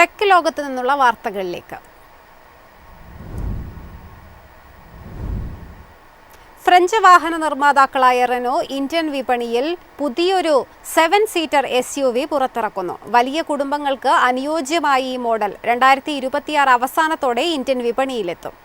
Tech ലോകത്ത് നിന്നുള്ള വാർത്തകളിലേക്ക്. ഫ്രഞ്ച് വാഹന നിർമ്മാതാക്കളായ റെനോ ഇന്ത്യൻ വിപണിയിൽ പുതിയൊരു 7 സീറ്റർ SUV പുറത്തിറക്കുന്നു. വലിയ കുടുംബങ്ങൾക്ക് അനുയോജ്യമായ ഈ മോഡൽ 2026 അവസാനത്തോടെ ഇന്ത്യൻ വിപണിയിലെത്തും.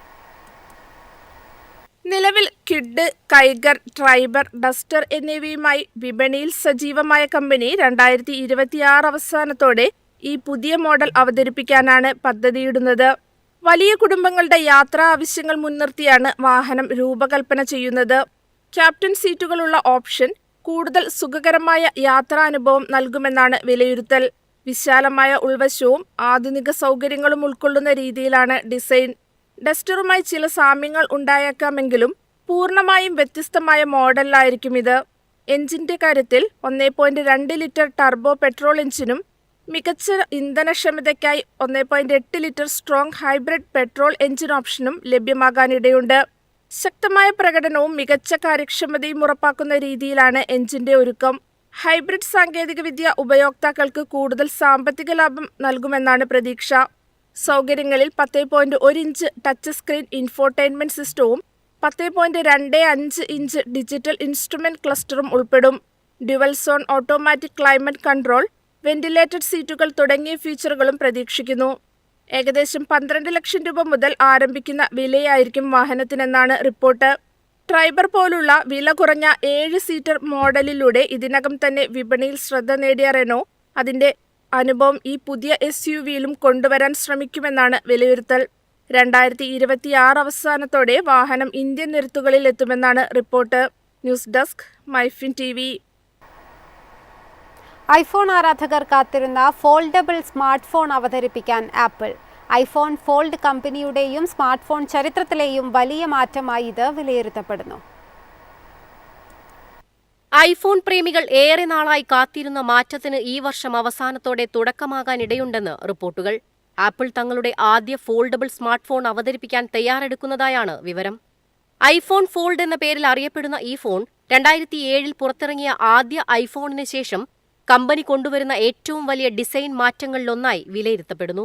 നിലവിൽ കിഡ്, കൈഗർ, ട്രൈബർ, ഡസ്റ്റർ എന്നിവയുമായി വിപണിയിൽ സജീവമായ കമ്പനി 2026 അവസാനത്തോടെ ഈ പുതിയ മോഡൽ അവതരിപ്പിക്കാനാണ് പദ്ധതിയിടുന്നത്. വലിയ കുടുംബങ്ങളുടെ യാത്രാ ആവശ്യങ്ങൾ മുൻനിർത്തിയാണ് വാഹനം രൂപകൽപ്പന ചെയ്യുന്നത്. ക്യാപ്റ്റൻ സീറ്റുകളുള്ള ഓപ്ഷൻ കൂടുതൽ സുഖകരമായ യാത്രാനുഭവം നൽകുമെന്നാണ് വിലയിരുത്തൽ. വിശാലമായ ഉൾവശവും ആധുനിക സൗകര്യങ്ങളും ഉൾക്കൊള്ളുന്ന രീതിയിലാണ് ഡിസൈൻ. ഡസ്റ്ററുമായി ചില സാമ്യങ്ങൾ ഉണ്ടായേക്കാമെങ്കിലും പൂർണ്ണമായും വ്യത്യസ്തമായ മോഡലിലായിരിക്കും ഇത്. എഞ്ചിന്റെ കാര്യത്തിൽ 1.2 ലിറ്റർ ടർബോ പെട്രോൾ എഞ്ചിനും മികച്ച ഇന്ധനക്ഷമതയ്ക്കായി 1.8 litre strong hybrid petrol engine ഓപ്ഷനും ലഭ്യമാകാനിടയുണ്ട്. ശക്തമായ പ്രകടനവും മികച്ച കാര്യക്ഷമതയും ഉറപ്പാക്കുന്ന രീതിയിലാണ് എഞ്ചിന്റെ ഒരുക്കം. ഹൈബ്രിഡ് സാങ്കേതികവിദ്യ ഉപയോക്താക്കൾക്ക് കൂടുതൽ സാമ്പത്തിക ലാഭം നൽകുമെന്നാണ് പ്രതീക്ഷ. സൗകര്യങ്ങളിൽ 10.1 ഇഞ്ച് ടച്ച് സ്ക്രീൻ ഇൻഫോർടൈൻമെന്റ് സിസ്റ്റവും 10.25 ഇഞ്ച് ഡിജിറ്റൽ ഇൻസ്ട്രുമെന്റ് ക്ലസ്റ്ററും ഉൾപ്പെടും. Dual zone automatic climate control, ventilated സീറ്റുകൾ തുടങ്ങിയ ഫീച്ചറുകളും പ്രതീക്ഷിക്കുന്നു. ഏകദേശം 12 ലക്ഷം രൂപ മുതൽ ആരംഭിക്കുന്ന വിലയായിരിക്കും വാഹനത്തിനെന്നാണ് റിപ്പോർട്ട്. ട്രൈബർ പോലുള്ള വില കുറഞ്ഞ 7 സീറ്റർ മോഡലിലൂടെ ഇതിനകം തന്നെ വിപണിയിൽ ശ്രദ്ധ നേടിയ റെനോ അതിന്റെ അനുഭവം ഈ പുതിയ SUVയിലും കൊണ്ടുവരാൻ ശ്രമിക്കുമെന്നാണ് വിലയിരുത്തൽ. 2026 അവസാനത്തോടെ വാഹനം ഇന്ത്യൻ നിരത്തുകളിൽ എത്തുമെന്നാണ് report. News desk, Myfin TV. IPhone ആരാധകർ കാത്തിരുന്ന ഫോൾഡബിൾ സ്മാർട്ട് ഫോൺ അവതരിപ്പിക്കാൻ ആപ്പിൾ. ഐഫോൺ ഫോൾഡ് കമ്പനിയുടെയും സ്മാർട്ട് ഫോൺ ചരിത്രത്തിലെയും വലിയ മാറ്റമായി ഇത് വിലയിരുത്തപ്പെടുന്നു. ഐഫോൺ പ്രേമികൾ ഏറെ നാളായി കാത്തിരുന്ന മാറ്റത്തിന് ഈ വർഷം അവസാനത്തോടെ തുടക്കമാകാനിടയുണ്ടെന്ന് റിപ്പോർട്ടുകൾ. ആപ്പിൾ തങ്ങളുടെ ആദ്യ ഫോൾഡബിൾ സ്മാർട്ട് ഫോൺ അവതരിപ്പിക്കാൻ തയ്യാറെടുക്കുന്നതായാണ് വിവരം. ഐഫോൺ ഫോൾഡ് എന്ന പേരിൽ അറിയപ്പെടുന്ന ഈ ഫോൺ 2007 പുറത്തിറങ്ങിയ ആദ്യ ഐഫോണിന് ശേഷം കമ്പനി കൊണ്ടുവരുന്ന ഏറ്റവും വലിയ ഡിസൈൻ മാറ്റങ്ങളിലൊന്നായി വിലയിരുത്തപ്പെടുന്നു.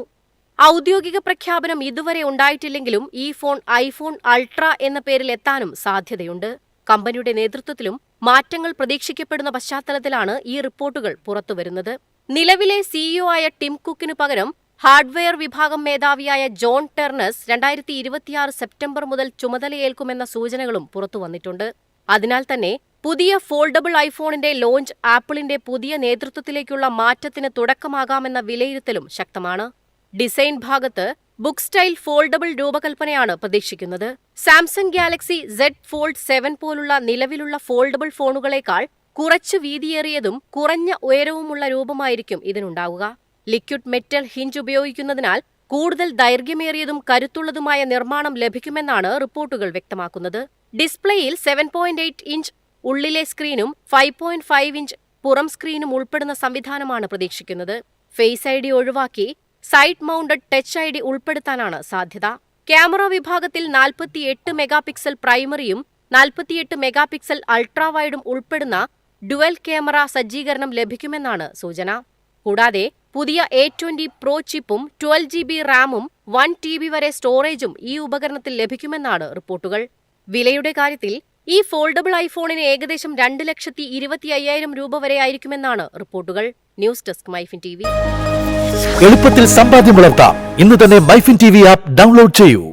ഔദ്യോഗിക പ്രഖ്യാപനം ഇതുവരെ ഉണ്ടായിട്ടില്ലെങ്കിലും ഈ ഫോൺ ഐഫോൺ അൾട്ര എന്ന പേരിൽ എത്താനും സാധ്യതയുണ്ട്. കമ്പനിയുടെ നേതൃത്വത്തിലും മാറ്റങ്ങൾ പ്രതീക്ഷിക്കപ്പെടുന്ന പശ്ചാത്തലത്തിലാണ് ഈ റിപ്പോർട്ടുകൾ പുറത്തുവരുന്നത്. നിലവിലെ CEO ആയ ടിം കുക്കിനു പകരം ഹാർഡ്വെയർ വിഭാഗം മേധാവിയായ ജോൺ ടെർനസ് 2026 സെപ്റ്റംബർ മുതൽ ചുമതലയേൽക്കുമെന്ന സൂചനകളും പുറത്തുവന്നിട്ടുണ്ട്. അതിനാൽ തന്നെ പുതിയ ഫോൾഡബിൾ ഐഫോണിന്റെ ലോഞ്ച് ആപ്പിളിന്റെ പുതിയ നേതൃത്വത്തിലേക്കുള്ള മാറ്റത്തിന് തുടക്കമാകാമെന്ന വിലയിരുത്തലും ശക്തമാണ്. ഡിസൈൻ ഭാഗത്ത് ബുക്ക് സ്റ്റൈൽ ഫോൾഡബിൾ രൂപകൽപ്പനയാണ് പ്രതീക്ഷിക്കുന്നത്. സാംസങ് ഗാലക്സി Z Fold 7 പോലുള്ള നിലവിലുള്ള ഫോൾഡബിൾ ഫോണുകളേക്കാൾ കുറച്ച് വീതിയേറിയതും കുറഞ്ഞ ഉയരവുമുള്ള രൂപമായിരിക്കും ഇതിനുണ്ടാവുക. ലിക്വിഡ് മെറ്റൽ ഹിഞ്ച് ഉപയോഗിക്കുന്നതിനാൽ കൂടുതൽ ദൈർഘ്യമേറിയതും കരുത്തുള്ളതുമായ നിർമ്മാണം ലഭിക്കുമെന്നാണ് റിപ്പോർട്ടുകൾ വ്യക്തമാക്കുന്നത്. ഡിസ്പ്ലേയിൽ 7.8 ഇഞ്ച് ഉള്ളിലെ സ്ക്രീനും 5.5 ഇഞ്ച് പുറം സ്ക്രീനും ഉൾപ്പെടുന്ന സംവിധാനമാണ് പ്രതീക്ഷിക്കുന്നത്. ഫേസ് ID ഒഴിവാക്കി സൈഡ് മൗണ്ടഡ് ടച്ച് ID ഉൾപ്പെടുത്താനാണ് സാധ്യത. ക്യാമറ വിഭാഗത്തിൽ 48 മെഗാപിക്സൽ പ്രൈമറിയും 48 മെഗാപിക്സൽ അൾട്രാ വൈഡും ഉൾപ്പെടുന്ന ഡുവൽ ക്യാമറ സജ്ജീകരണം ലഭിക്കുമെന്നാണ് സൂചന. കൂടാതെ പുതിയ A20 Pro ചിപ്പും 12GB റാമും 1TB വരെ സ്റ്റോറേജും ഈ ഉപകരണത്തിൽ ലഭിക്കുമെന്നാണ് റിപ്പോർട്ടുകൾ. വിലയുടെ കാര്യത്തിൽ ഈ ഫോൾഡബിൾ ഐഫോണിന് ഏകദേശം 2,25,000 രൂപ വരെ ആയിരിക്കുമെന്നാണ് റിപ്പോർട്ടുകൾ. News desk, Myfin TV. എളുപ്പത്തിൽ സമ്പാദ്യം വളർത്താം. ഇന്ന് തന്നെ മൈഫിൻ TV ആപ്പ് ഡൗൺലോഡ് ചെയ്യൂ.